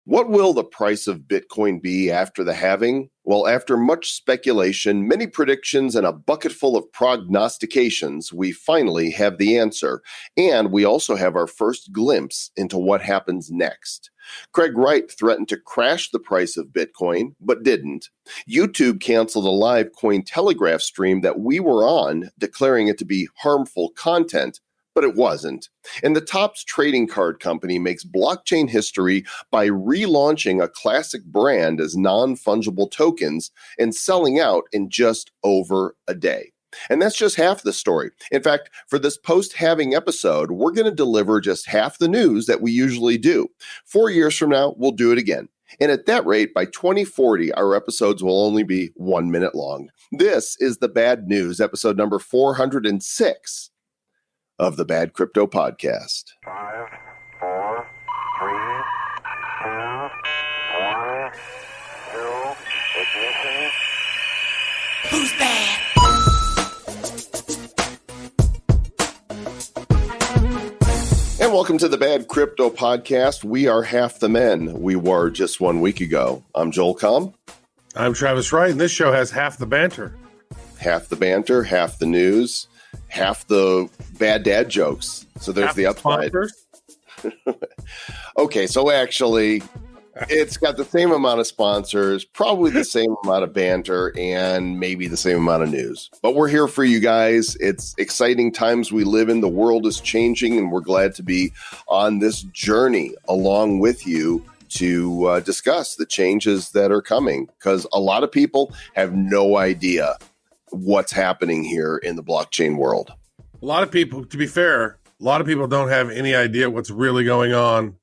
What will the price of Bitcoin be after the halving? Well, after much speculation, many predictions, and a bucket full of prognostications, we finally have the answer. And we also have our first glimpse into what happens next. Craig Wright threatened to crash the price of Bitcoin, but didn't. YouTube canceled a live Cointelegraph stream that we were on, declaring it to be harmful content, but it wasn't. And the Topps trading card company makes blockchain history by relaunching a classic brand as non-fungible tokens and selling out in just over a day. And that's just half the story. In fact, for this post-halving episode, we're going to deliver just half the news that we usually do. 4 years from now, we'll do it again. And at that rate, by 2040, our episodes will only be 1 minute long. This is the Bad News, episode number 406 of the Bad Crypto Podcast. 5, 4, 3, 2, 1, 0, ignition. Who's bad? And welcome to the Bad Crypto Podcast. We are half the men we were just 1 week ago. I'm Joel Comm. I'm Travis Wright, and this show has half the banter. Half the banter, half the news, half the bad dad jokes. So there's Half the upside. Okay, so actually, it's got the same amount of sponsors, probably the same amount of banter, and maybe the same amount of news. But we're here for you guys. It's exciting times we live in. The world is changing, and we're glad to be on this journey along with you to discuss the changes that are coming, because a lot of people have no idea what's happening here in the blockchain world. A lot of people, to be fair, a lot of people don't have any idea what's really going on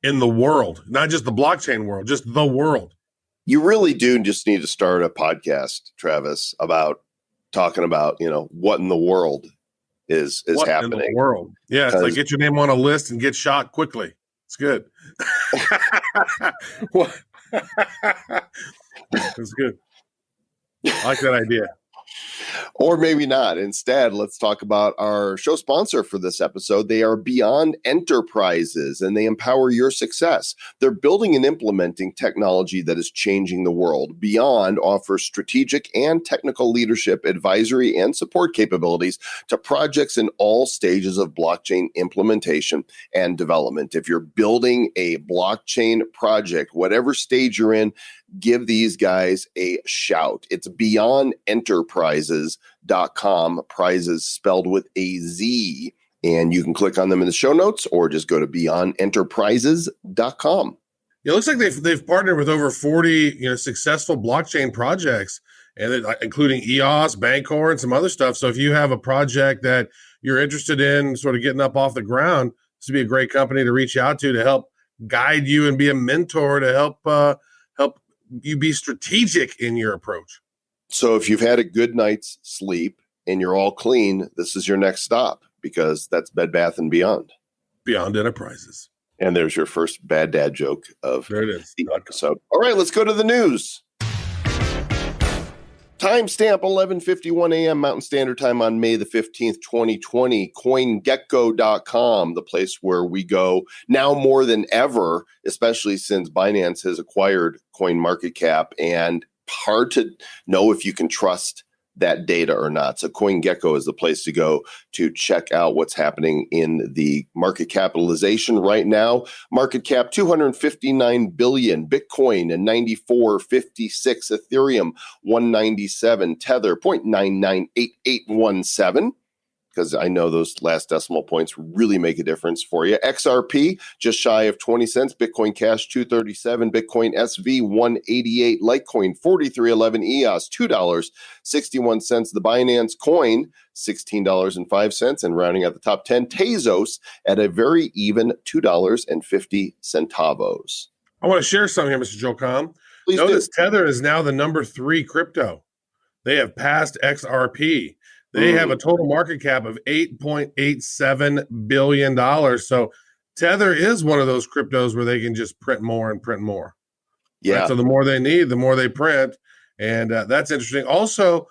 in the world, not just the blockchain world, just the world. You really do just need to start a podcast, Travis, about talking about, what in the world is what happening. In the world. Yeah, it's like get your name on a list and get shot quickly. It's good. It's good. I like that idea. Or maybe not. Instead, let's talk about our show sponsor for this episode. They are Beyond Enterprises, and they empower your success. They're building and implementing technology that is changing the world. Beyond offers strategic and technical leadership, advisory, and support capabilities to projects in all stages of blockchain implementation and development. If you're building a blockchain project, whatever stage you're in, give these guys a shout. It's beyondenterprises.com, prizes spelled with a Z, and you can click on them in the show notes or just go to beyondenterprises.com. It looks like they've partnered with over 40 successful blockchain projects, and including EOS, Bancor, and some other stuff. So if you have a project that you're interested in sort of getting up off the ground, this would be a great company to reach out to help guide you and be a mentor to help you be strategic in your approach. So if you've had a good night's sleep and you're all clean, this is your next stop, because that's Bed Bath & Beyond. Beyond Enterprises. And there's your first bad dad joke of there it is. the episode. All right, let's go to the news. Timestamp 11:51 a.m. Mountain Standard Time on May the 15th, 2020. CoinGecko.com, the place where we go now more than ever, especially since Binance has acquired CoinMarketCap, and hard to know if you can trust that data or not. So CoinGecko is the place to go to check out what's happening in the market capitalization right now. Market cap 259 billion, Bitcoin and 94.56, Ethereum 197, Tether 0.998817. Because I know those last decimal points really make a difference for you. XRP, just shy of 20 cents. Bitcoin Cash, 237. Bitcoin SV, 188. Litecoin, 43.11. EOS, $2.61. The Binance Coin, $16.05. And rounding out the top 10, Tezos at a very even $2.50. I want to share something here, Mr. Joe Com. Please Notice do. Tether is now the number 3 crypto. They have passed XRP. They have a total market cap of $8.87 billion. So Tether is one of those cryptos where they can just print more and print more. Yeah. Right? So the more they need, the more they print. And that's interesting. Also,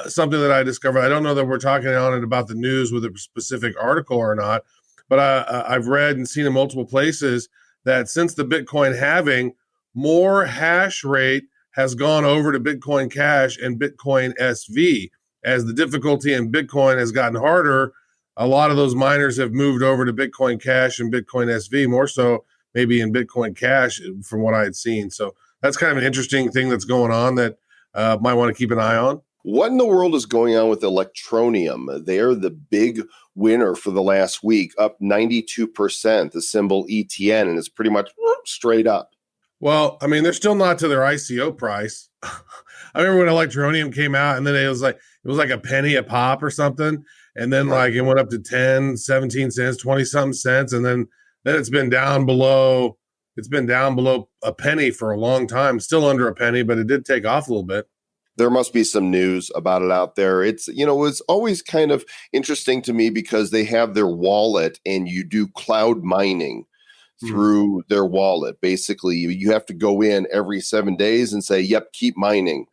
something that I discovered, I don't know that we're talking on it about the news with a specific article or not, but I've read and seen in multiple places that since the Bitcoin halving, more hash rate has gone over to Bitcoin Cash and Bitcoin SV. As the difficulty in Bitcoin has gotten harder, a lot of those miners have moved over to Bitcoin Cash and Bitcoin SV, more so maybe in Bitcoin Cash from what I had seen. So that's kind of an interesting thing that's going on that might want to keep an eye on. What in the world is going on with Electroneum? They're the big winner for the last week, up 92%, the symbol ETN, and it's pretty much straight up. Well, I mean, they're still not to their ICO price. I remember when Electroneum came out and then it was like a penny a pop or something. And then like it went up to 10, 17 cents, 20 something cents. And then it's been down below a penny for a long time, still under a penny, but it did take off a little bit. There must be some news about it out there. It's always kind of interesting to me because they have their wallet and you do cloud mining through their wallet. Basically, you have to go in every 7 days and say, yep, keep mining.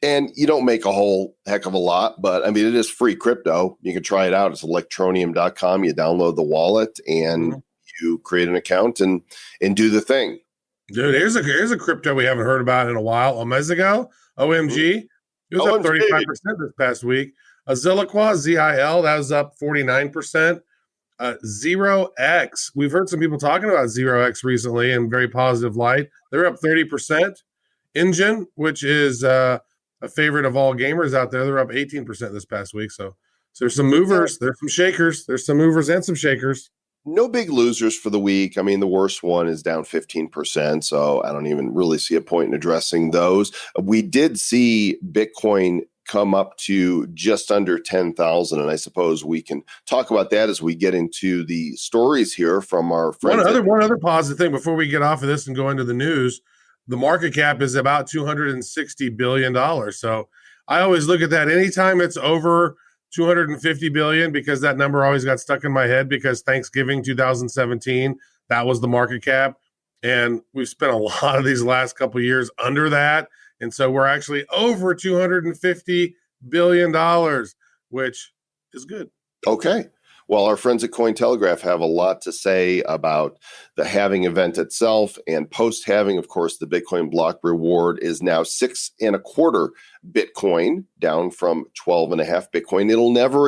And you don't make a whole heck of a lot, but I mean, it is free crypto. You can try it out. It's electroneum.com. You download the wallet and you create an account and do the thing. Dude, here's a crypto we haven't heard about in a while. Omezigo, OMG. It was up 35% this past week. Zilliqua, ZIL, that was up 49%. 0x, we've heard some people talking about 0x recently in very positive light. They're up 30%. Engine, which is a favorite of all gamers out there, they're up 18% this past week. So there's some movers, there's some shakers, there's some movers and some shakers. No big losers for the week. I mean, the worst one is down 15%, so I don't even really see a point in addressing those. We did see Bitcoin come up to just under 10,000, and I suppose we can talk about that as we get into the stories here from our friends. One other positive thing before we get off of this and go into the news, the market cap is about $260 billion. So I always look at that anytime it's over 250 billion, because that number always got stuck in my head because Thanksgiving 2017, that was the market cap. And we've spent a lot of these last couple of years under that. And so we're actually over $250 billion, which is good. Okay. Well, our friends at Cointelegraph have a lot to say about the halving event itself, and post-halving, of course, the Bitcoin block reward is now 6.25 Bitcoin, down from 12.5 Bitcoin. It'll never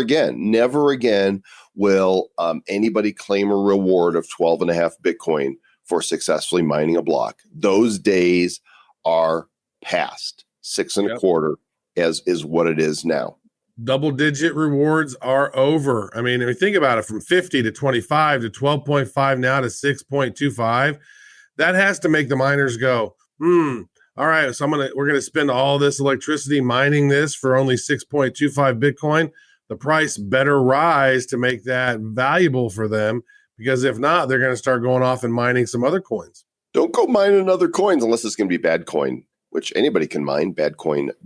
again will anybody claim a reward of 12.5 Bitcoin for successfully mining a block. Those days are past. 6.25 is what it is now. Double-digit rewards are over. I mean, if you think about it, from 50 to 25 to 12.5 now to 6.25, that has to make the miners go, all right, so we're gonna spend all this electricity mining this for only 6.25 Bitcoin. The price better rise to make that valuable for them, because if not, they're gonna start going off and mining some other coins. Don't go mining other coins unless it's gonna be bad coin, which anybody can mine, badcoin.net.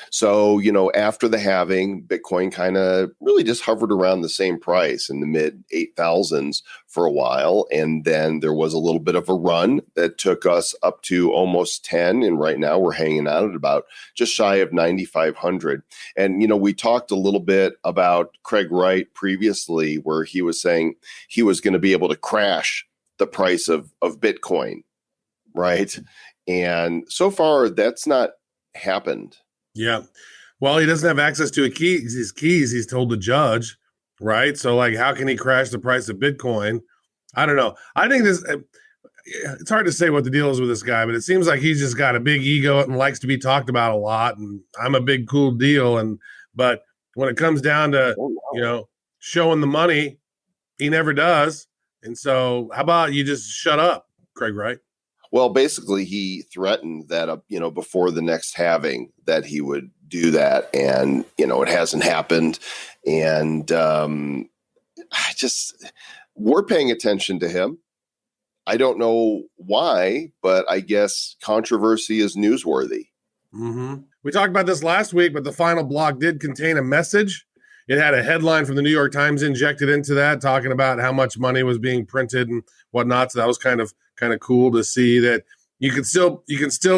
So, after the halving, Bitcoin kind of really just hovered around the same price in the mid 8,000s for a while. And then there was a little bit of a run that took us up to almost 10. And right now we're hanging out at about just shy of 9,500. And, we talked a little bit about Craig Wright previously, where he was saying he was going to be able to crash the price of Bitcoin, right? And so far that's not happened. Yeah. Well, he doesn't have access to his keys, he's told the judge, right? So how can he crash the price of Bitcoin? I don't know. I think it's hard to say what the deal is with this guy, but it seems like he's just got a big ego and likes to be talked about a lot. And I'm a big cool deal. But when it comes down to, showing the money, he never does. And so how about you just shut up, Craig Wright? Well, basically, he threatened that, before the next halving that he would do that. And, it hasn't happened. And we're paying attention to him. I don't know why, but I guess controversy is newsworthy. Mm-hmm. We talked about this last week, but the final block did contain a message. It had a headline from the New York Times injected into that, talking about how much money was being printed and whatnot. So that was kind of cool to see that you can still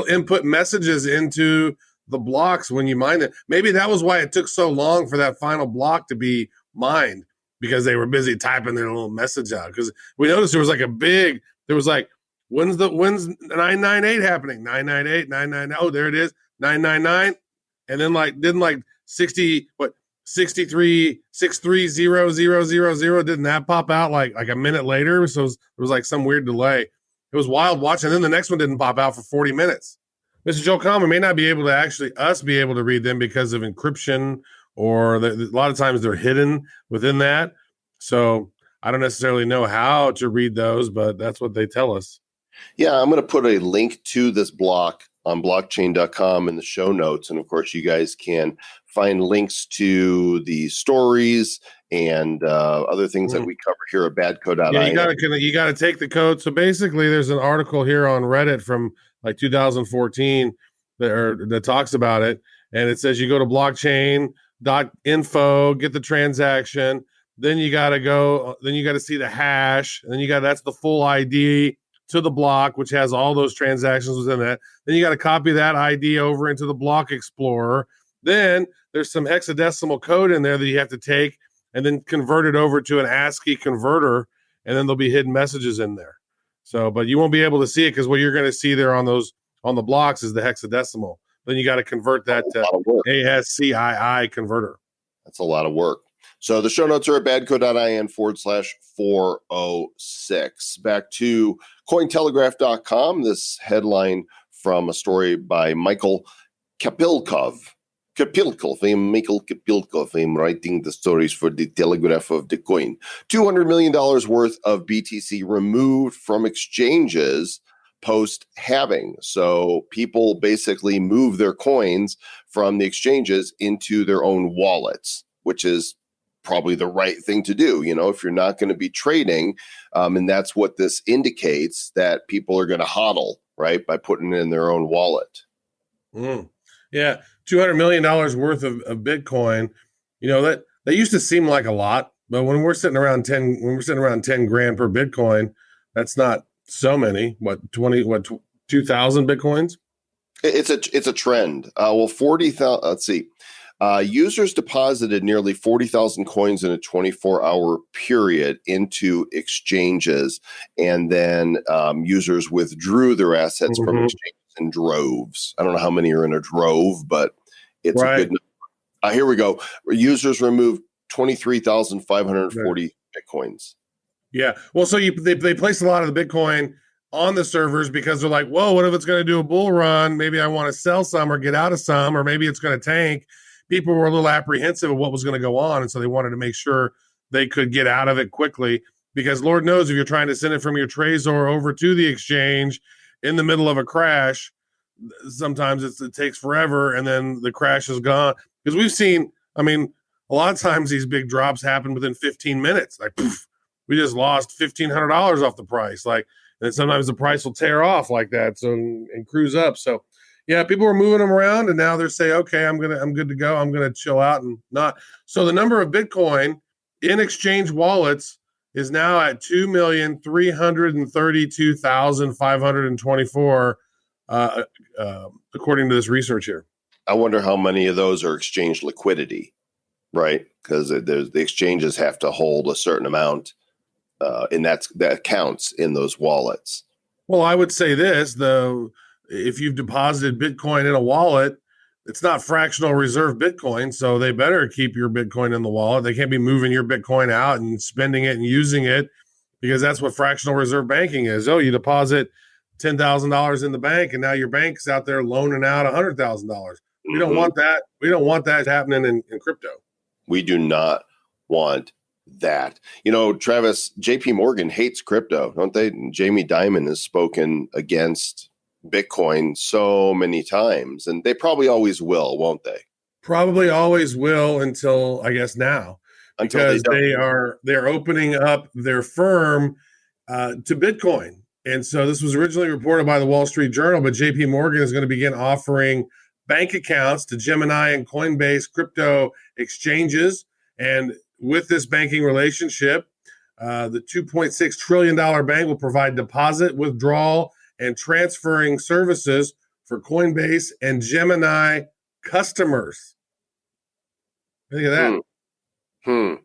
input messages into the blocks when you mine it. Maybe that was why it took so long for that final block to be mined. because they were busy typing their little message out. Because we noticed there was like, when's 998 happening? 998, 999. Oh, there it is, 999. And then didn't 63,630,000, didn't that pop out like a minute later? So there was like some weird delay. It was wild watching. And then the next one didn't pop out for 40 minutes. Mr. Joe Common may not be able to be able to read them because of encryption, or a lot of times they're hidden within that. So I don't necessarily know how to read those, but that's what they tell us. Yeah, I'm going to put a link to this block on blockchain.com in the show notes. And of course, you guys can find links to the stories and other things that we cover here at badco.io. Yeah, you got to take the code. So basically, there's an article here on Reddit from like 2014 that talks about it. And it says you go to blockchain.info, get the transaction. Then you got to see the hash. And then that's the full ID to the block, which has all those transactions within that. Then you got to copy that ID over into the block explorer. Then there's some hexadecimal code in there that you have to take and then convert it over to an ASCII converter. And then there'll be hidden messages in there. So, but you won't be able to see it because what you're going to see there on the blocks is the hexadecimal. Then you got to convert that to ASCII converter. That's a lot of work. So the show notes are at badco.in/406. Back to Cointelegraph.com. This headline from a story by Michael Kapilkov. Michael Kapilkov, I'm writing the stories for the Telegraph of the Coin. $200 million worth of BTC removed from exchanges post-halving. So people basically move their coins from the exchanges into their own wallets, which is probably the right thing to do, if you're not going to be trading. And that's what this indicates, that people are going to hodl, right, by putting it in their own wallet. Yeah, $200 million worth of Bitcoin. That used to seem like a lot, but when we're sitting around 10 grand per Bitcoin, that's not so many. 2,000 Bitcoins? It's a trend. 40,000. Let's see. Users deposited nearly 40,000 coins in a 24-hour period into exchanges, and then users withdrew their assets from exchanges in droves. I don't know how many are in a drove, but it's a good number. Here we go. Users removed 23,540 Bitcoins. Yeah. Well, so they place a lot of the Bitcoin on the servers because they're like, whoa, what if it's going to do a bull run? Maybe I want to sell some or get out of some, or maybe it's going to tank. People were a little apprehensive of what was going to go on, and so they wanted to make sure they could get out of it quickly, because Lord knows if you're trying to send it from your Trezor over to the exchange in the middle of a crash, sometimes it takes forever, and then the crash is gone. Because we've seen, a lot of times these big drops happen within 15 minutes. Like, poof, we just lost $1,500 off the price. Like, and sometimes the price will tear off like that, and cruise up. So, yeah, people were moving them around, and now they're saying, okay, I'm good to go. I'm gonna chill out and not. So the number of Bitcoin in exchange wallets is now at 2,332,524, according to this research here. I wonder how many of those are exchange liquidity, right? Because the exchanges have to hold a certain amount, and that counts in those wallets. Well, I would say this, though. If you've deposited Bitcoin in a wallet, it's not fractional reserve Bitcoin, so they better keep your Bitcoin in the wallet. They can't be moving your Bitcoin out and spending it and using it, because that's what fractional reserve banking is. Oh, you deposit $10,000 in the bank, and now your bank's out there loaning out $100,000. We don't want that. We don't want that happening in crypto. We do not want that. Travis, JP Morgan hates crypto, don't they? Jamie Dimon has spoken against Bitcoin so many times, and they probably always will, won't they? Probably always will until, I guess, now, because they're opening up their firm to Bitcoin. And so this was originally reported by the Wall Street Journal, but JP Morgan is going to begin offering bank accounts to Gemini and Coinbase crypto exchanges. And with this banking relationship, the $2.6 trillion bank will provide deposit, withdrawal, and transferring services for Coinbase and Gemini customers. Think of that.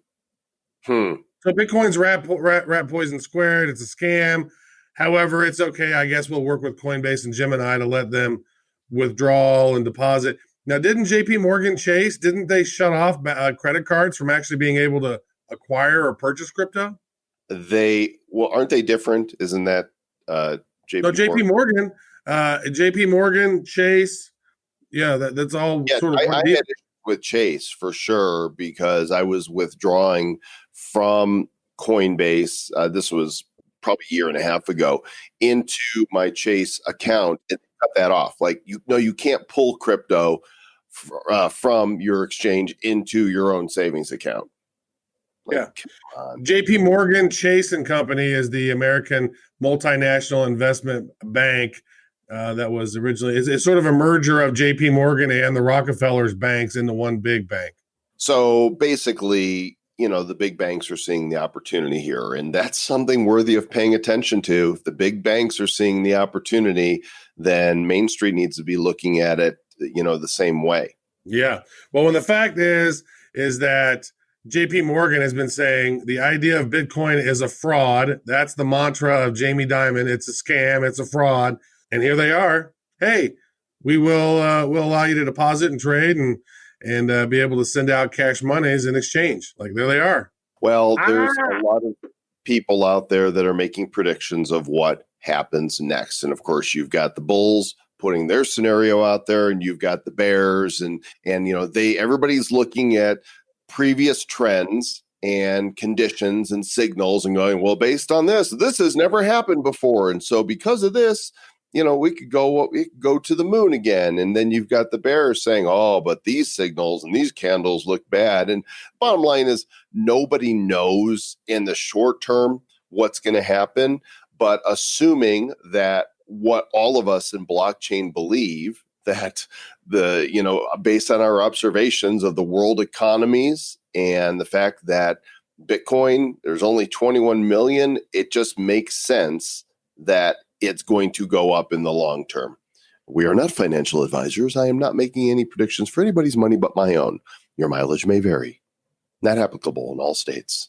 Hmm. So Bitcoin's rat poison squared. It's a scam. However, it's okay. I guess we'll work with Coinbase and Gemini to let them withdraw and deposit. Now, didn't JP Morgan Chase, didn't they shut off credit cards from actually being able to acquire or purchase crypto? Aren't they different? Isn't that JP No, JP Morgan? Morgan, JP Morgan, Chase, yeah, that's all Yeah, sort of I one had deal. issues with Chase for sure because I was withdrawing from Coinbase. This was probably a year and a half ago into my Chase account and cut that off. Like you can't pull crypto from your exchange into your own savings account. Like, Yeah. come on. JP Morgan Chase and Company is the American multinational investment bank that was originally, it's sort of a merger of JP Morgan and the Rockefellers banks into one big bank. So basically, the big banks are seeing the opportunity here, and that's something worthy of paying attention to. If the big banks are seeing the opportunity, then Main Street needs to be looking at it, the same way. Yeah. Well, when the fact is that JP Morgan has been saying the idea of Bitcoin is a fraud. That's the mantra of Jamie Dimon. It's a scam. It's a fraud. And here they are. Hey, we'll allow you to deposit and trade and be able to send out cash monies in exchange. Like there they are. Well, there's a lot of people out there that are making predictions of what happens next. And of course, you've got the bulls putting their scenario out there, and you've got the bears, and everybody's looking at previous trends and conditions and signals and going, well, based on this has never happened before. And so because of this, we could go to the moon again. And then you've got the bears saying, oh, but these signals and these candles look bad. And bottom line is nobody knows in the short term what's going to happen. But assuming that what all of us in blockchain believe, that based on our observations of the world economies and the fact that Bitcoin, there's only 21 million, it just makes sense that it's going to go up in the long term. We are not financial advisors. I am not making any predictions for anybody's money but my own. Your mileage may vary. Not applicable in all states.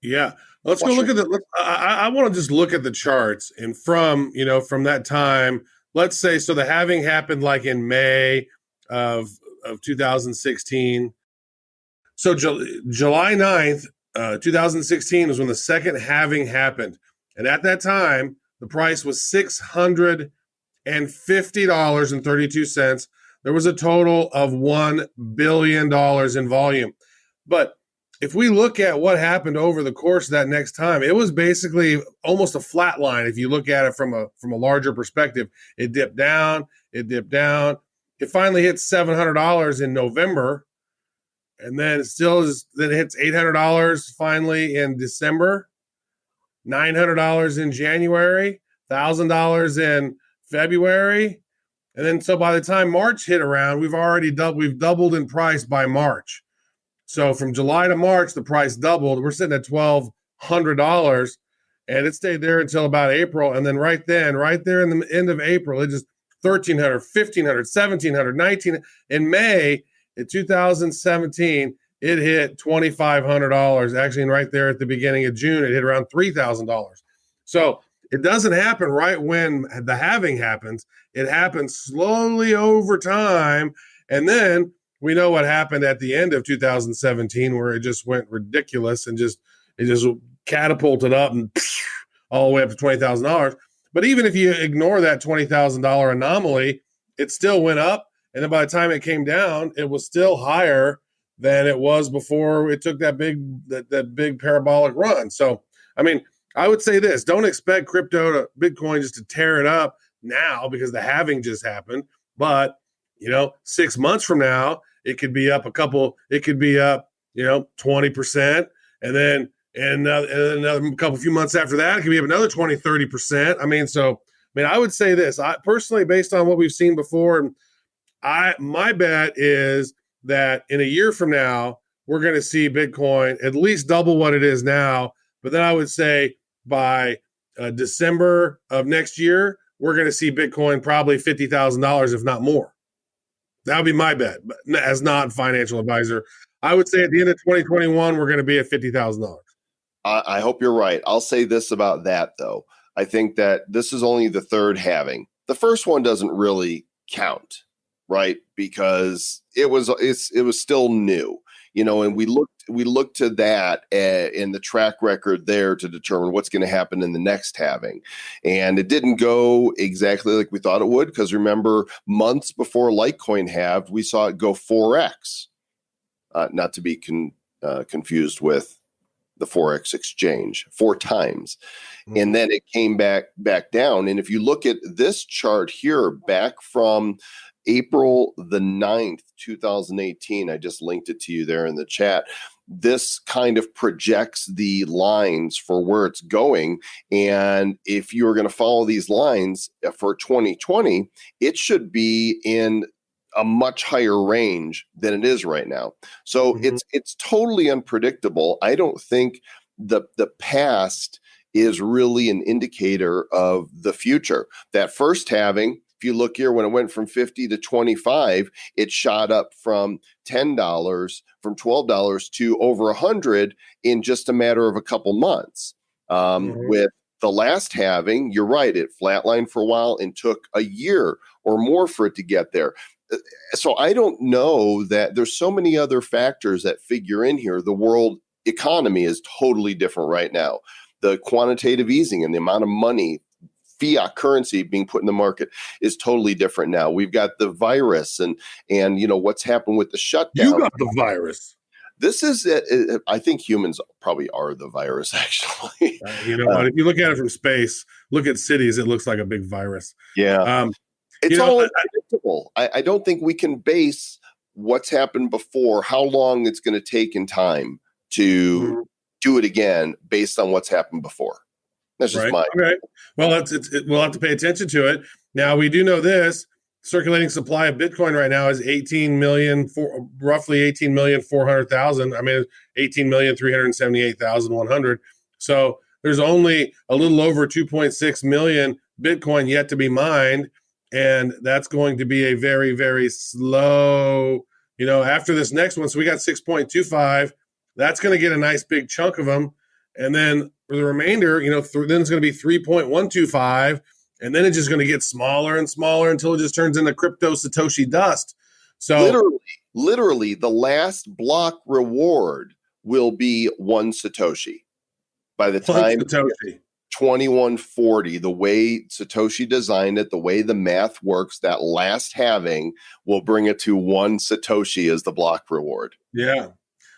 Yeah. Let's go look at I want to just look at the charts, and from that time, let's say, so the halving happened like in May of 2016. So July 9th, 2016 was when the second halving happened. And at that time, the price was $650.32. There was a total of $1 billion in volume. But if we look at what happened over the course of that next time, it was basically almost a flat line. If you look at it from a larger perspective, it dipped down. It finally hit $700 in November, and then it hits $800 finally in December, $900 in January, $1,000 in February, and then so by the time March hit around, we've doubled in price by March. So from July to March, the price doubled. We're sitting at $1,200, and it stayed there until about April. And then right there in the end of April, it just $1,300, $1,500, $1,700, $1,900. In May in 2017, it hit $2,500. Actually, and right there at the beginning of June, it hit around $3,000. So it doesn't happen right when the halving happens. It happens slowly over time, and then we know what happened at the end of 2017, where it just went ridiculous and it just catapulted up and all the way up to $20,000. But even if you ignore that $20,000 anomaly, it still went up. And then by the time it came down, it was still higher than it was before it took that big parabolic run. So, I mean, I would say this: don't expect Bitcoin just to tear it up now because the halving just happened. But 6 months from now, it could be up 20%. And then another few months after that, it could be up another 20, 30%. I would say this, I personally, based on what we've seen before, my bet is that in a year from now, we're going to see Bitcoin at least double what it is now. But then I would say by December of next year, we're going to see Bitcoin probably $50,000, if not more. That would be my bet, but as not a financial advisor. I would say at the end of 2021, we're going to be at $50,000. I hope you're right. I'll say this about that, though. I think that this is only the third halving. The first one doesn't really count, right? Because it was still new, and we looked to that in the track record there to determine what's going to happen in the next halving. And it didn't go exactly like we thought it would, because remember, months before Litecoin halved, we saw it go 4x, not to be confused with the Forex exchange, 4 times. And then it came back down. And if you look at this chart here, back from April the 9th, 2018, I just linked it to you there in the chat. This kind of projects the lines for where it's going. And if you're going to follow these lines for 2020, it should be in a much higher range than it is right now. So it's totally unpredictable. I don't think the past is really an indicator of the future. That first halving, if you look here, when it went from 50 to 25, it shot up from $10, from $12 to over 100 in just a matter of a couple months. With the last halving, you're right, it flatlined for a while and took a year or more for it to get there. So I don't know, that there's so many other factors that figure in here. The world economy is totally different right now. The quantitative easing and the amount of money, fiat currency being put in the market is totally different now. We've got the virus and what's happened with the shutdown. You got the virus. This is, I think humans probably are the virus, actually. You know what? If you look at it from space, look at cities, it looks like a big virus. Yeah. It's all unpredictable. I don't think we can base what's happened before, how long it's going to take in time to do it again based on what's happened before. That's just my opinion. Well, we'll have to pay attention to it. Now, we do know this. Circulating supply of Bitcoin right now is roughly 18,400,000. I mean, 18,378,100. So there's only a little over 2.6 million Bitcoin yet to be mined. And that's going to be a very, very slow, after this next one. So we got 6.25. That's going to get a nice big chunk of them. And then for the remainder, then it's going to be 3.125. And then it's just going to get smaller and smaller until it just turns into crypto Satoshi dust. So literally the last block reward will be 1 Satoshi. By the time 2140, the way Satoshi designed it, the way the math works, that last halving will bring it to 1 Satoshi as the block reward. Yeah.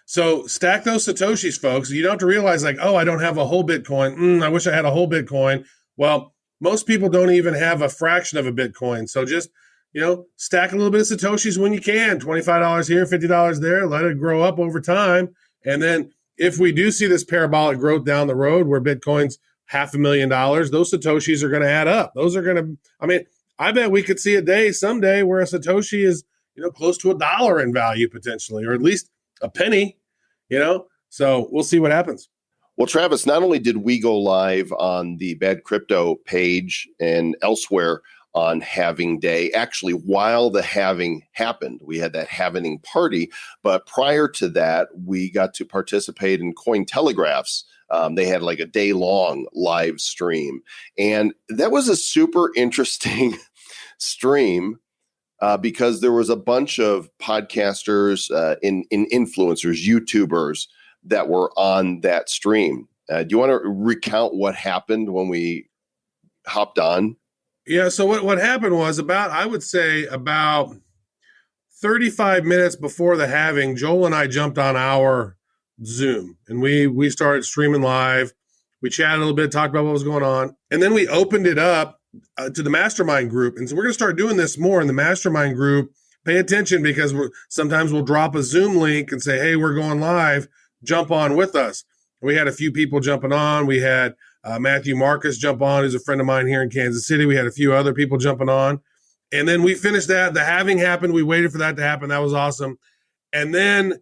So stack those Satoshis, folks. You don't have to realize I don't have a whole Bitcoin. I wish I had a whole Bitcoin. Well, most people don't even have a fraction of a Bitcoin. So just, stack a little bit of Satoshis when you can. $25 here, $50 there. Let it grow up over time. And then if we do see this parabolic growth down the road where Bitcoin's $500,000, those Satoshis are going to add up. Those are going to, I bet we could see a day someday where a Satoshi is, close to $1 in value potentially, or at least a penny, so we'll see what happens. Well, Travis, not only did we go live on the Bad Crypto page and elsewhere on halving day, actually, while the halving happened, we had that halving party. But prior to that, we got to participate in Cointelegraph's. They had like a day-long live stream. And that was a super interesting stream. Because there was a bunch of podcasters, in influencers, YouTubers that were on that stream. Do you want to recount what happened when we hopped on? Yeah, so what happened was about 35 minutes before the halving, Joel and I jumped on our Zoom, and we started streaming live. We chatted a little bit, talked about what was going on, and then we opened it up to the mastermind group. And so we're going to start doing this more in the mastermind group. Pay attention, because sometimes we'll drop a Zoom link and say, hey, we're going live, jump on with us. We had a few people jumping on. We had Matthew Marcus jump on, who's a friend of mine here in Kansas City. We had a few other people jumping on. And then we finished that. The halving happened. We waited for that to happen. That was awesome. And then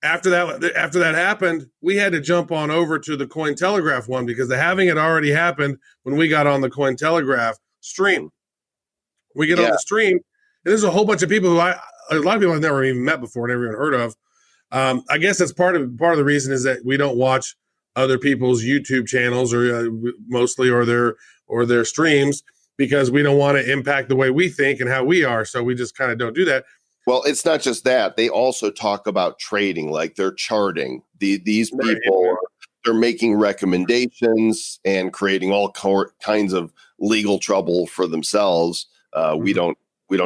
after that happened, we had to jump on over to the Cointelegraph one, because the halving had already happened when we got on the Cointelegraph stream. We get on the stream, and there's a whole bunch of people a lot of people I've never even met before, never even heard of. I guess that's part of the reason is that we don't watch other people's YouTube channels or mostly or their streams because we don't want to impact the way we think and how we are. So we just kind of don't do that. Well, it's not just that. They also talk about trading, like they're charting. These people, they're making recommendations and creating all kinds of legal trouble for themselves. We don't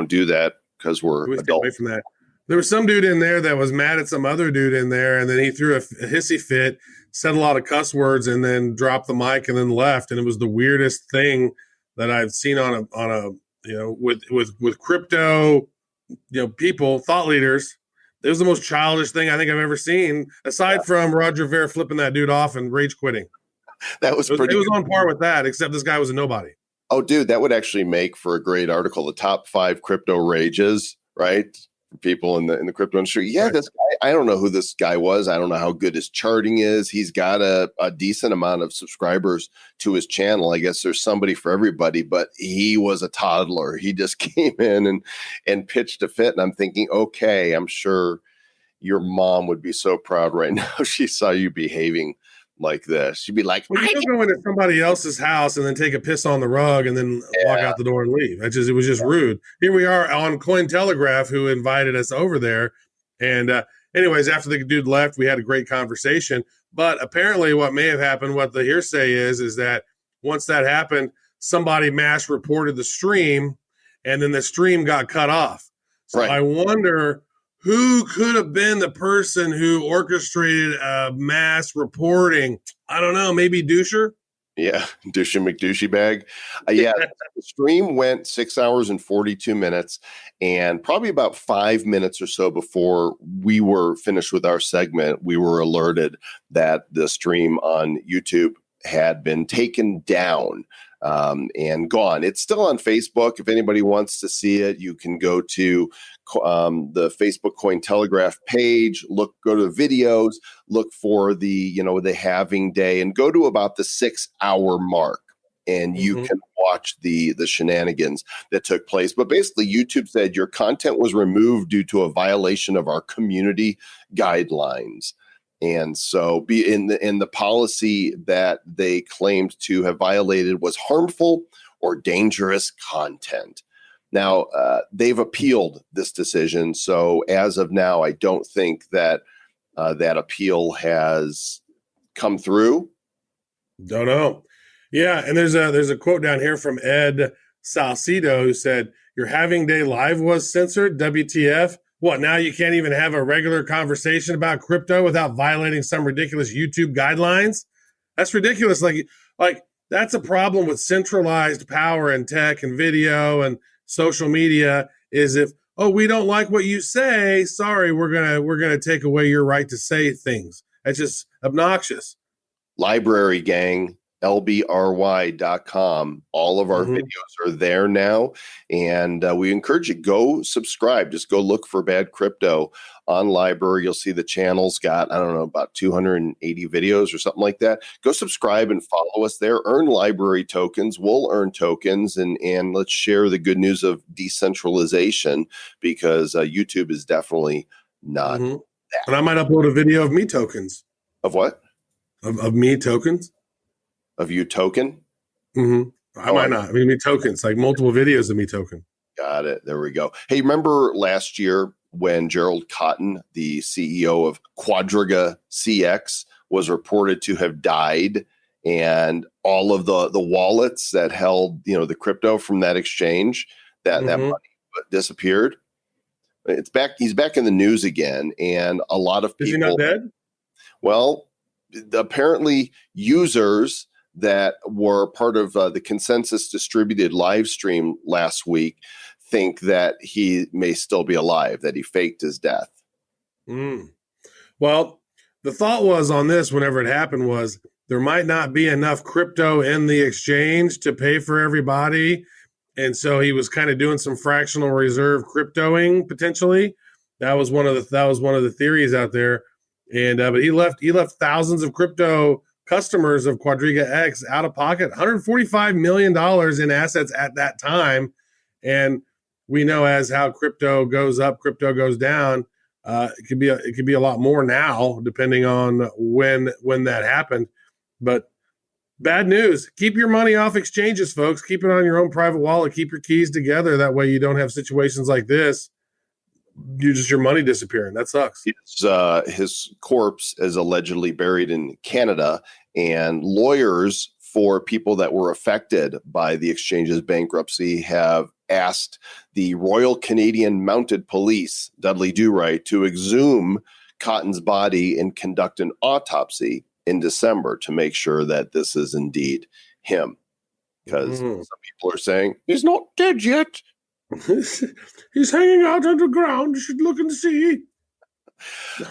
do that because we're adults. Away from that. There was some dude in there that was mad at some other dude in there, and then he threw a hissy fit, said a lot of cuss words, and then dropped the mic and then left. And it was the weirdest thing that I've seen on a with crypto, people, thought leaders. It was the most childish thing I think I've ever seen, aside from Roger Ver flipping that dude off and rage quitting. That was pretty. It was on par with that, except this guy was a nobody. Oh, dude, that would actually make for a great article. The top 5 crypto rages, right? People in the crypto industry. Yeah, right. This guy, I don't know who this guy was. I don't know how good his charting is. He's got a decent amount of subscribers to his channel. I guess there's somebody for everybody, but he was a toddler. He just came in and pitched a fit. And I'm thinking, okay, I'm sure your mom would be so proud right now. She saw you behaving like this. She'd be like, well, you don't go into somebody else's house and then take a piss on the rug and then walk out the door and leave. It was just rude. Here we are on Cointelegraph, who invited us over there. And anyways, after the dude left, we had a great conversation. But apparently what may have happened, what the hearsay is that once that happened, somebody mass reported the stream and then the stream got cut off. So right. I wonder who could have been the person who orchestrated mass reporting? I don't know. Maybe Doucher? Yeah, Doucher McDouchey bag. Yeah, the stream went 6 hours and 42 minutes, and probably about 5 minutes or so before we were finished with our segment, we were alerted that the stream on YouTube had been taken down and gone. It's still on Facebook. If anybody wants to see it, you can go to the Facebook Cointelegraph page, go to the videos, look for the halving day, and go to about the 6 hour mark. And you can watch the shenanigans that took place. But basically, YouTube said your content was removed due to a violation of our community guidelines. And so in the policy that they claimed to have violated was harmful or dangerous content. Now, they've appealed this decision. So as of now, I don't think that that appeal has come through. Don't know. Yeah, and there's a quote down here from Ed Salcido who said, "Your halving day live was censored. WTF? What, now you can't even have a regular conversation about crypto without violating some ridiculous YouTube guidelines? That's ridiculous. Like that's a problem with centralized power in tech and video and social media is if, oh, we don't like what you say. Sorry, we're gonna take away your right to say things. That's just obnoxious." Library gang. lbry.com. All of our videos are there now. And we encourage you, go subscribe. Just go look for Bad Crypto on Library. You'll see the channel's got, I don't know, about 280 videos or something like that. Go subscribe and follow us there. Earn library tokens. We'll earn tokens. And let's share the good news of decentralization because YouTube is definitely not that. And I might upload a video of me tokens. Of what? Of me tokens. Of you token? I might not. I mean, me tokens, like multiple videos of me token. Got it. There we go. Hey, remember last year when Gerald Cotton, the CEO of Quadriga CX, was reported to have died, and all of the wallets that held the crypto from that exchange, that money disappeared? It's back. He's back in the news again, and a lot of people. Is he not dead? Well, apparently users that were part of the Consensus Distributed live stream last week think that he may still be alive, that he faked his death. Well, the thought was on this whenever it happened was there might not be enough crypto in the exchange to pay for everybody. And so he was kind of doing some fractional reserve cryptoing potentially. That was one of the theories out there. And but he left thousands of crypto customers of Quadriga X out of pocket, $145 million in assets at that time. And we know as how crypto goes up, crypto goes down. It could be a lot more now, depending on when that happened. But bad news. Keep your money off exchanges, folks. Keep it on your own private wallet. Keep your keys together. That way you don't have situations like this. Your money disappearing. That sucks. His corpse is allegedly buried in Canada, and lawyers for people that were affected by the exchange's bankruptcy have asked the Royal Canadian Mounted Police, Dudley Do Right, to exhume Cotton's body and conduct an autopsy in December to make sure that this is indeed him. Because some people are saying, he's not dead yet. He's hanging out underground. You should look and see.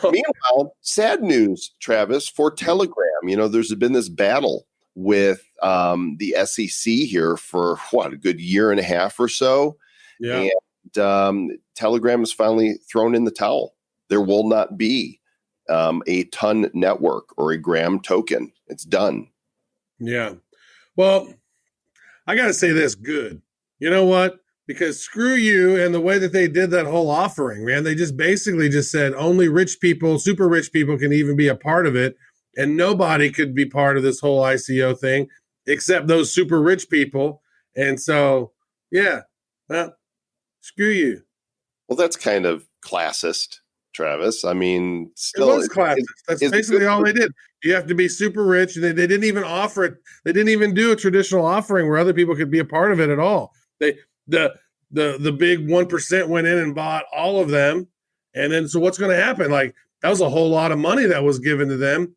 Meanwhile, sad news, Travis, for Telegram. There's been this battle with the SEC here for a good year and a half or so. Yeah. And Telegram has finally thrown in the towel. There will not be a ton network or a gram token. It's done. Yeah. Well, I got to say this, good. You know what? Because screw you and the way that they did that whole offering, man. They just basically just said only rich people, super rich people can even be a part of it. And nobody could be part of this whole ICO thing except those super rich people. And so, yeah, well, screw you. Well, that's kind of classist, Travis. I mean, still, it was classist. That's basically all they did. You have to be super rich. They didn't even offer it. They didn't even do a traditional offering where other people could be a part of it at all. The big 1% went in and bought all of them. And then, so what's going to happen? Like, that was a whole lot of money that was given to them.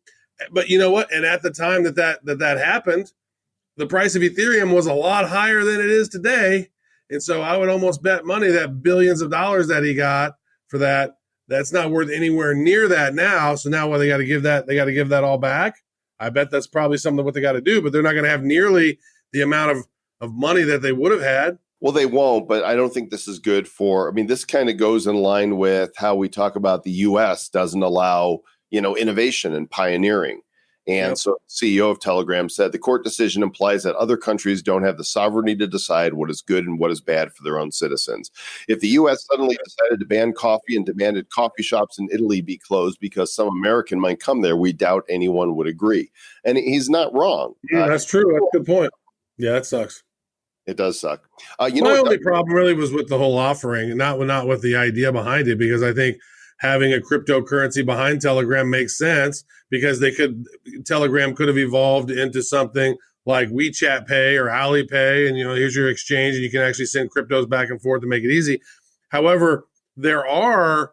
But you know what? And at the time that happened, the price of Ethereum was a lot higher than it is today. And so I would almost bet money that billions of dollars that he got for that's not worth anywhere near that now. So now what they got to give that all back. I bet that's probably something what they got to do, but they're not going to have nearly the amount of money that they would have had. Well, they won't, but I don't think this is good this kind of goes in line with how we talk about the U.S. doesn't allow, innovation and pioneering. And so the CEO of Telegram said the court decision implies that other countries don't have the sovereignty to decide what is good and what is bad for their own citizens. If the U.S. suddenly decided to ban coffee and demanded coffee shops in Italy be closed because some American might come there, we doubt anyone would agree. And he's not wrong. Yeah, that's true. That's a good point. Yeah, that sucks. It does suck. My only problem really was with the whole offering, not with the idea behind it, because I think having a cryptocurrency behind Telegram makes sense because Telegram could have evolved into something like WeChat Pay or Alipay, and here's your exchange, and you can actually send cryptos back and forth to make it easy. However, there are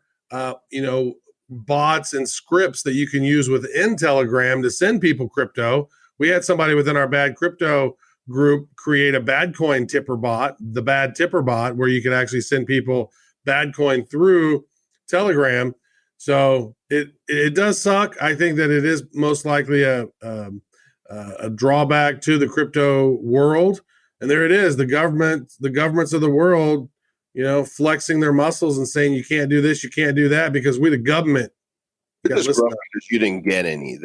bots and scripts that you can use within Telegram to send people crypto. We had somebody within our Bad Crypto group create a bad coin tipper bot, the bad tipper bot, where you can actually send people bad coin through Telegram. So it does suck. I think that it is most likely a drawback to the crypto world. And there it is, the governments of the world, flexing their muscles and saying you can't do this, you can't do that, because we the government. You didn't get any.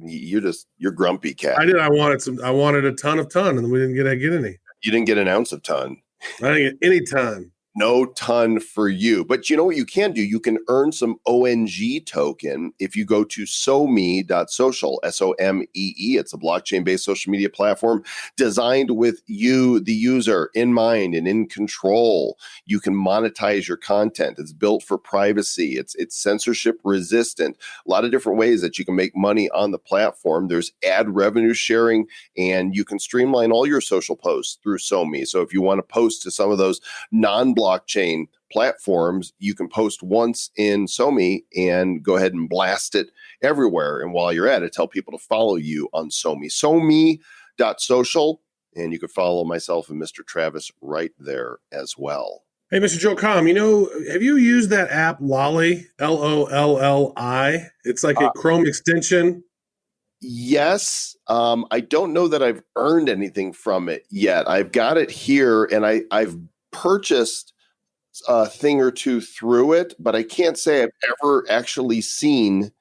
You're grumpy cat. I did. I wanted a ton, and we didn't get any. You didn't get an ounce of ton. I didn't get any ton. No ton for you. But you know what you can do? You can earn some ONG token if you go to SoMe.social, SOMEE. It's a blockchain-based social media platform designed with you, the user, in mind and in control. You can monetize your content. It's built for privacy. It's censorship resistant. A lot of different ways that you can make money on the platform. There's ad revenue sharing, and you can streamline all your social posts through SoMe. So if you want to post to some of those non-blockchain platforms, you can post once in SoMe and go ahead and blast it everywhere. And while you're at it, tell people to follow you on SoMe. SoMe.social, and you can follow myself and Mr. Travis right there as well. Hey, Mr. Joe Com, have you used that app Lolli, Lolli? It's like a Chrome extension. Yes. I don't know that I've earned anything from it yet. I've got it here, and I've purchased a thing or two through it, but I can't say I've ever actually seen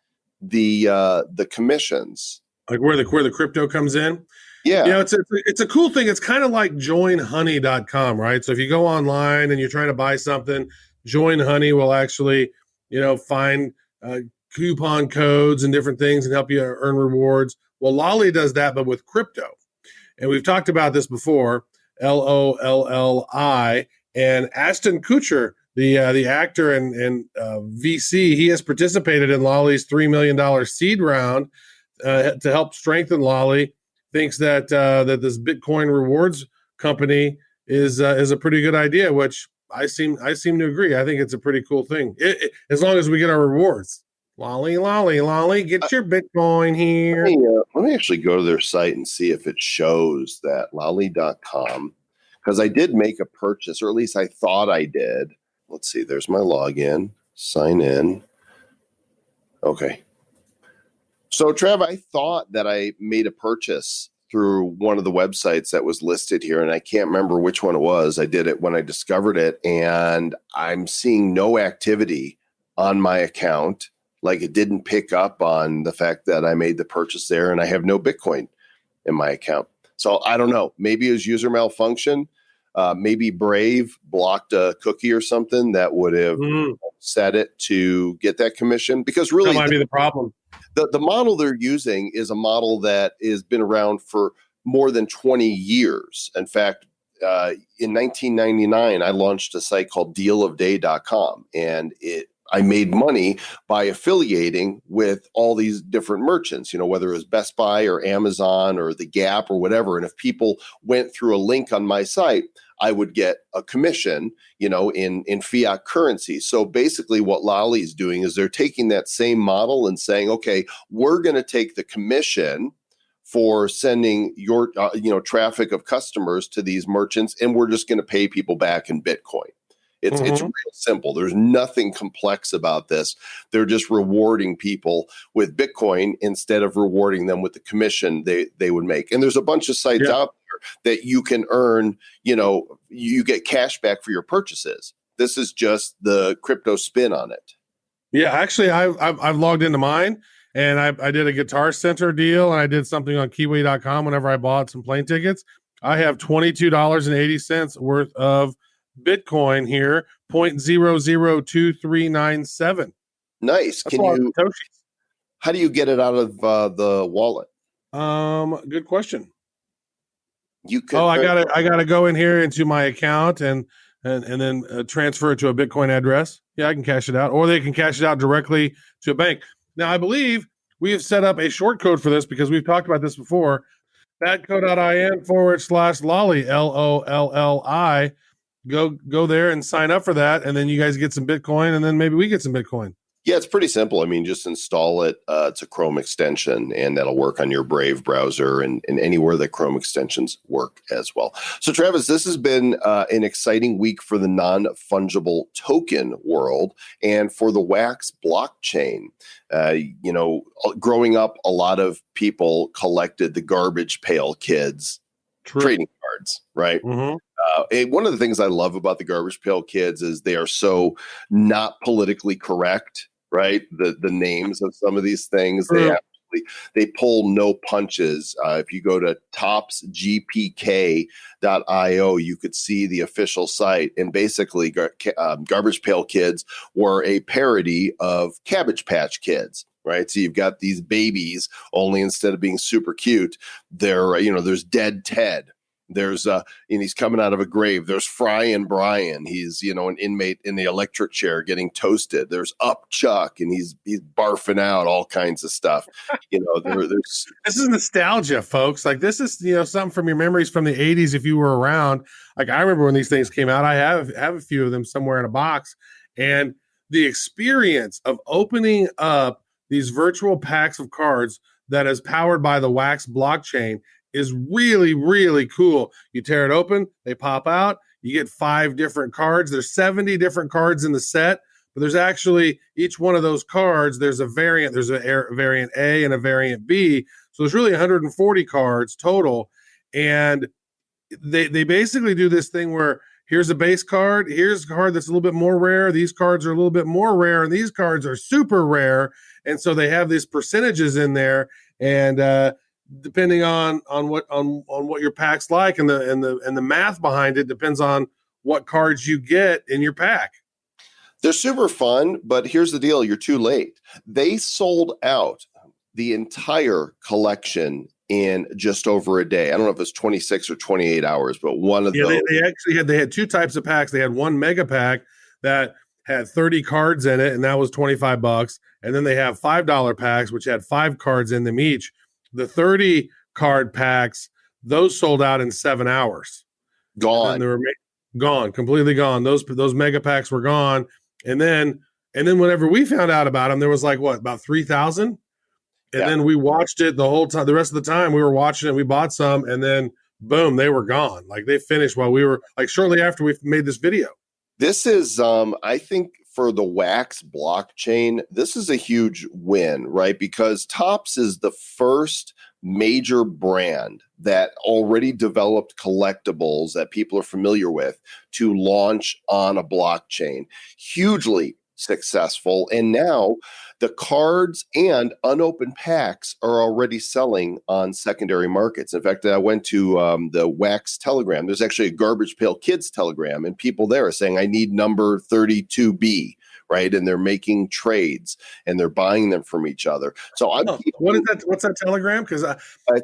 the commissions. Like where the crypto comes in? Yeah. It's a cool thing. It's kind of like joinhoney.com, right? So if you go online and you're trying to buy something, Join Honey will actually, find coupon codes and different things and help you earn rewards. Well, Lolly does that, but with crypto. And we've talked about this before, LOLLI. And Ashton Kutcher, the actor and VC, he has participated in Lolly's $3 million seed round to help strengthen Lolly. Thinks that this Bitcoin rewards company is a pretty good idea, which I seem to agree. I think it's a pretty cool thing, as long as we get our rewards. Lolly, get your Bitcoin here. Let me actually go to their site and see if it shows that lolly.com, because I did make a purchase, or at least I thought I did. Let's see. There's my login. Sign in. Okay. So, Trev, I thought that I made a purchase through one of the websites that was listed here, and I can't remember which one it was. I did it when I discovered it, and I'm seeing no activity on my account. Like, it didn't pick up on the fact that I made the purchase there, and I have no Bitcoin in my account. So I don't know. Maybe it was user malfunction. Maybe Brave blocked a cookie or something that would have set it to get that commission. Because really, that might be the problem. The model they're using is a model that has been around for more than 20 years. In fact, in 1999, I launched a site called dealofday.com, and I made money by affiliating with all these different merchants, whether it was Best Buy or Amazon or the Gap or whatever. And if people went through a link on my site, I would get a commission, in fiat currency. So basically what Lolly is doing is they're taking that same model and saying, okay, we're going to take the commission for sending your, traffic of customers to these merchants, and we're just going to pay people back in Bitcoin. It's real simple. There's nothing complex about this. They're just rewarding people with Bitcoin instead of rewarding them with the commission they would make. And there's a bunch of sites out there that you can earn, you get cash back for your purchases. This is just the crypto spin on it. Yeah, actually, I've logged into mine, and I did a Guitar Center deal, and I did something on Kiwi.com whenever I bought some plane tickets. I have $22.80 worth of Bitcoin here, 0.002397. Nice. How do you get it out of the wallet? Good question. You could. I gotta go in here into my account and then transfer it to a Bitcoin address. Yeah, I can cash it out, or they can cash it out directly to a bank. Now, I believe we have set up a short code for this because we've talked about this before. Badco.in/Lolly, LOLLI. Go there and sign up for that, and then you guys get some Bitcoin, and then maybe we get some Bitcoin. Yeah, it's pretty simple. I mean, just install it. It's a Chrome extension, and that'll work on your Brave browser and anywhere that Chrome extensions work as well. So, Travis, this has been an exciting week for the non-fungible token world and for the Wax blockchain. Growing up, a lot of people collected the garbage pail kids trading cards, right? Mm-hmm. One of the things I love about the garbage pail kids is they are so not politically correct, right? The names of some of these things, they pull no punches. If you go to topsgpk.io, you could see the official site. And basically, Garbage Pail Kids were a parody of Cabbage Patch Kids. Right. So you've got these babies, only instead of being super cute, there's Dead Ted. There's and he's coming out of a grave. There's Fry and Brian. He's, an inmate in the electric chair getting toasted. There's Up Chuck, and he's barfing out all kinds of stuff. There's this is nostalgia, folks. Like, this is, something from your memories from the 80s if you were around. Like, I remember when these things came out. I have a few of them somewhere in a box. And the experience of opening up these virtual packs of cards that is powered by the Wax blockchain is really, really cool. You tear it open, they pop out, you get 5 different cards. There's 70 different cards in the set, but there's actually each one of those cards, there's a variant. There's a variant A and a variant B. So there's really 140 cards total. And they basically do this thing where here's a base card, here's a card that's a little bit more rare, these cards are a little bit more rare, and these cards are super rare. And so they have these percentages in there, and depending on what your pack's like, and the math behind it depends on what cards you get in your pack. They're super fun, but here's the deal. You're too late. They sold out the entire collection in just over a day. I don't know if it's 26 or 28 hours, but one of those. They had two types of packs. They had one mega pack that had 30 cards in it, and that was $25. And then they have $5 packs, which had 5 cards in them each. The 30 card packs, those sold out in 7 hours. Gone. They were gone, completely gone. Those mega packs were gone. And then whenever we found out about them, there was about 3,000. And then we watched it the whole time. The rest of the time we were watching it, we bought some, and then boom, they were gone. They finished while we were shortly after we made this video. This is, I think for the Wax blockchain, this is a huge win, right? Because Topps is the first major brand that already developed collectibles that people are familiar with to launch on a blockchain. Hugely successful. And now the cards and unopened packs are already selling on secondary markets. In fact, I went to the Wax Telegram. There's actually a Garbage Pail Kids Telegram, and people there are saying, I need number 32B. Right. And they're making trades and they're buying them from each other. So what is that? What's that Telegram? Because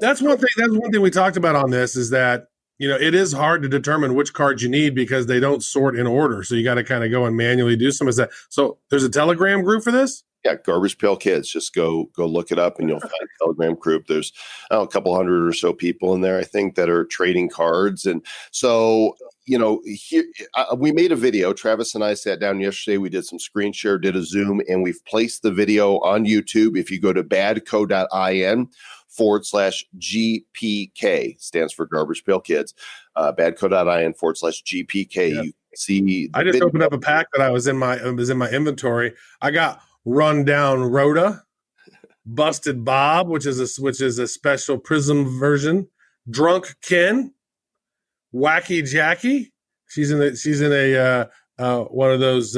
that's one thing. That's one thing we talked about on this is that, it is hard to determine which cards you need because they don't sort in order. So you got to kind of go and manually do some. So there's a Telegram group for this? Yeah, Garbage Pail Kids. Just go look it up and you'll find a Telegram group. There's a couple hundred or so people in there, I think, that are trading cards. And so, here, we made a video. Travis and I sat down yesterday. We did some screen share, did a Zoom, and we've placed the video on YouTube. If you go to badco.in/GPK, stands for Garbage Pail Kids, badco.in/GPK. Yeah. You see. I just opened up a pack that was in my inventory. I got Rundown Rhoda, Busted Bob, which is a special Prism version, Drunk Ken, Wacky Jackie. She's in a one of those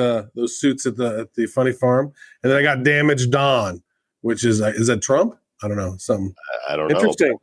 suits at the Funny Farm, and then I got Damaged Don, which is that Trump? I don't know, something. I don't know. Interesting.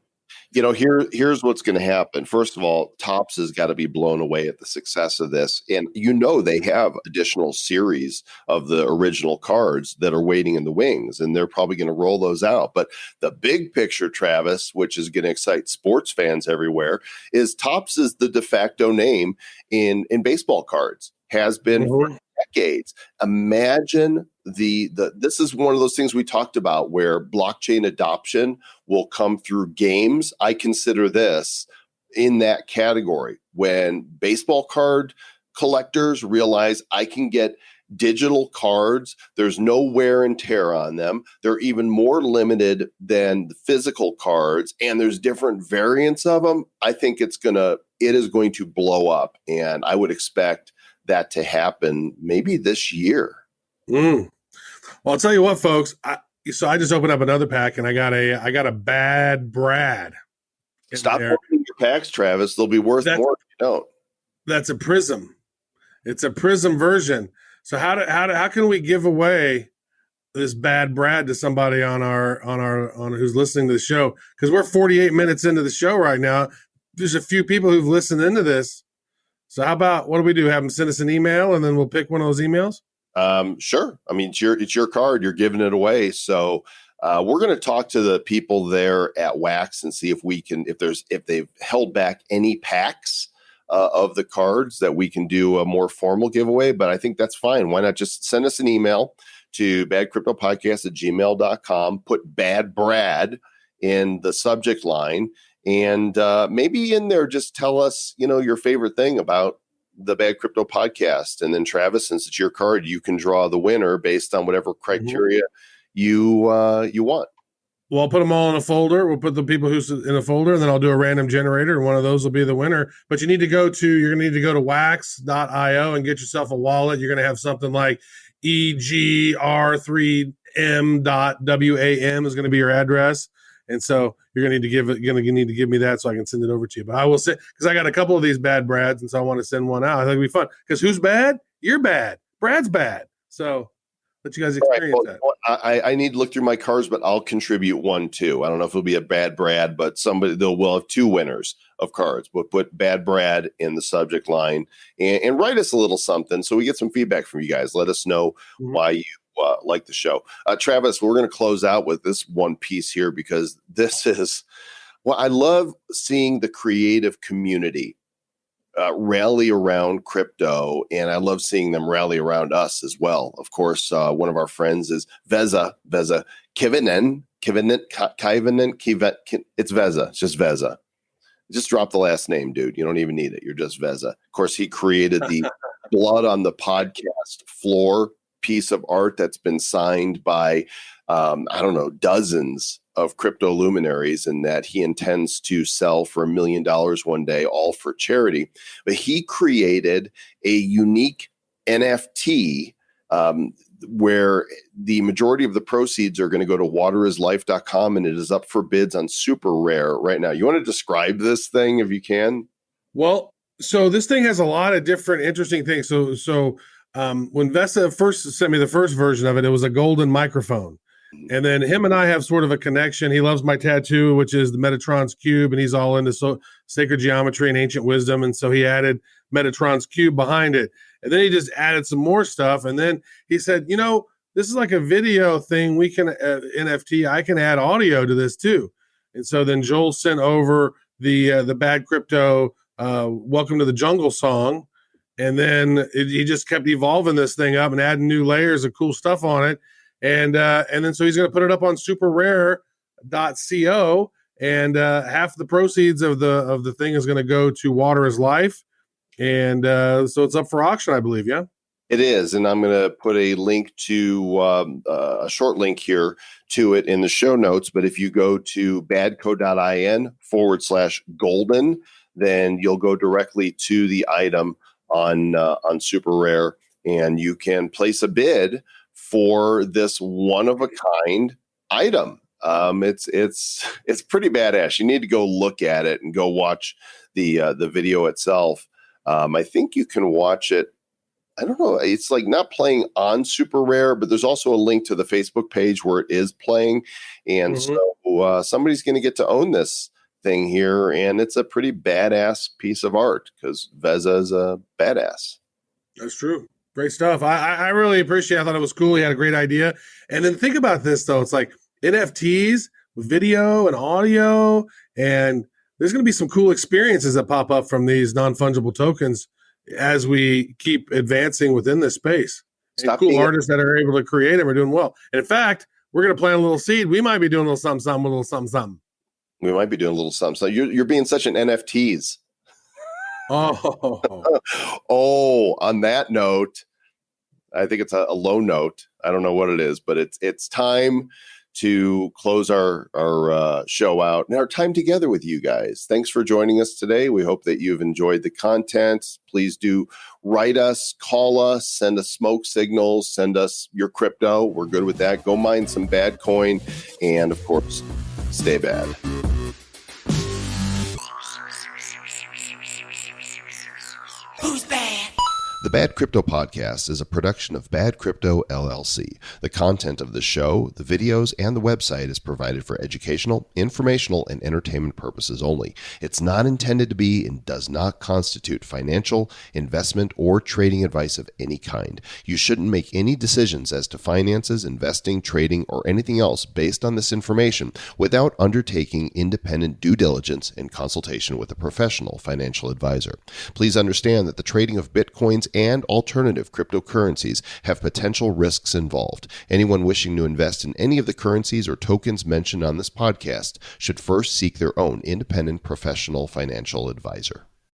Here's what's going to happen. First of all, Topps has got to be blown away at the success of this. And they have additional series of the original cards that are waiting in the wings, and they're probably going to roll those out. But the big picture, Travis, which is going to excite sports fans everywhere, is Topps is the de facto name in baseball cards. Has been for decades. Imagine this is one of those things we talked about where blockchain adoption will come through games. I consider this in that category when baseball card collectors realize I can get digital cards. There's no wear and tear on them. They're even more limited than the physical cards, and there's different variants of them. I think it is going to blow up, and I would expect that to happen maybe this year. Well, I'll tell you what, folks. I just opened up another pack, and I got a Bad Brad. Stop opening your packs, Travis. They'll be worth more if you don't. That's a Prism. It's a Prism version. So how can we give away this Bad Brad to somebody on who's listening to the show? Because we're 48 minutes into the show right now. There's a few people who've listened into this. So how about, what do we do? Have them send us an email and then we'll pick one of those emails? Sure. I mean, it's your card. You're giving it away. So we're going to talk to the people there at Wax and see if they've held back any packs of the cards that we can do a more formal giveaway. But I think that's fine. Why not just send us an email to badcryptopodcast@gmail.com, put Bad Brad in the subject line, and maybe in there just tell us, your favorite thing about the Bad Crypto Podcast. And then Travis, since it's your card, you can draw the winner based on whatever criteria you want. Well, I'll put them all in a folder. We'll put the people who's in a folder, and then I'll do a random generator, and one of those will be the winner. But you're going to go to wax.io and get yourself a wallet. You're going to have something like EGR3M.WAM is going to be your address. And so you're going to need to give me that so I can send it over to you. But I will say, because I got a couple of these Bad Brads, and so I want to send one out. I think it'll be fun. Because who's bad? You're bad. Brad's bad. So let you guys experience that. I need to look through my cards, but I'll contribute one too. I don't know if it'll be a Bad Brad, but we'll have two winners of cards. But put Bad Brad in the subject line and write us a little something so we get some feedback from you guys. Let us know why you like the show. Travis, we're going to close out with this one piece here because this is, well, I love seeing the creative community rally around crypto, and I love seeing them rally around us as well. Of course, one of our friends is Veza Kivinen. It's Veza. It's just Veza. Just drop the last name, dude. You don't even need it. You're just Veza. Of course, he created the Blood on the Podcast floor piece of art that's been signed by, dozens of crypto luminaries, and that he intends to sell for $1 million one day, all for charity. But he created a unique NFT where the majority of the proceeds are going to go to waterislife.com, and it is up for bids on Super Rare right now. You want to describe this thing if you can? Well, so this thing has a lot of different interesting things. So when Vesa first sent me the first version of it, it was a golden microphone. And then him and I have sort of a connection. He loves my tattoo, which is the Metatron's Cube, and he's all into sacred geometry and ancient wisdom. And so he added Metatron's Cube behind it. And then he just added some more stuff. And then he said, this is like a video thing. We can NFT. I can add audio to this too. And so then Joel sent over the Bad Crypto Welcome to the Jungle song. And then he just kept evolving this thing up and adding new layers of cool stuff on it. And then so he's going to put it up on superrare.co, and half the proceeds of the thing is going to go to Water is Life. And so it's up for auction, I believe. Yeah, it is. And I'm going to put a link to a short link here to it in the show notes. But if you go to badco.in/golden, then you'll go directly to the item on Super Rare, and you can place a bid for this one of a kind item. It's pretty badass. You need to go look at it and go watch the video itself. I think you can watch it. I don't know. It's like not playing on Super Rare, but there's also a link to the Facebook page where it is playing. And so somebody's going to get to own this thing here. And it's a pretty badass piece of art because Veza is a badass. That's true. Great stuff. I really appreciate it. I thought it was cool. He had a great idea. And then think about this, though. It's like NFTs, video and audio, and there's going to be some cool experiences that pop up from these non-fungible tokens as we keep advancing within this space. And cool artists that are able to create them are doing well. And in fact, we're going to plant a little seed. We might be doing a little something, a little something. We might be doing a little something. So you're being such an NFTs. Oh, on that note, I think it's a low note. I don't know what it is, but it's time to close our show out and our time together with you guys. Thanks for joining us today. We hope that you've enjoyed the content. Please do write us, call us, send us smoke signals, send us your crypto. We're good with that. Go mine some bad coin, and of course, stay bad. Who's bad? The Bad Crypto Podcast is a production of Bad Crypto LLC. The content of the show, the videos, and the website is provided for educational, informational, and entertainment purposes only. It's not intended to be and does not constitute financial, investment, or trading advice of any kind. You shouldn't make any decisions as to finances, investing, trading, or anything else based on this information without undertaking independent due diligence and consultation with a professional financial advisor. Please understand that the trading of Bitcoins and alternative cryptocurrencies have potential risks involved. Anyone wishing to invest in any of the currencies or tokens mentioned on this podcast should first seek their own independent professional financial advisor.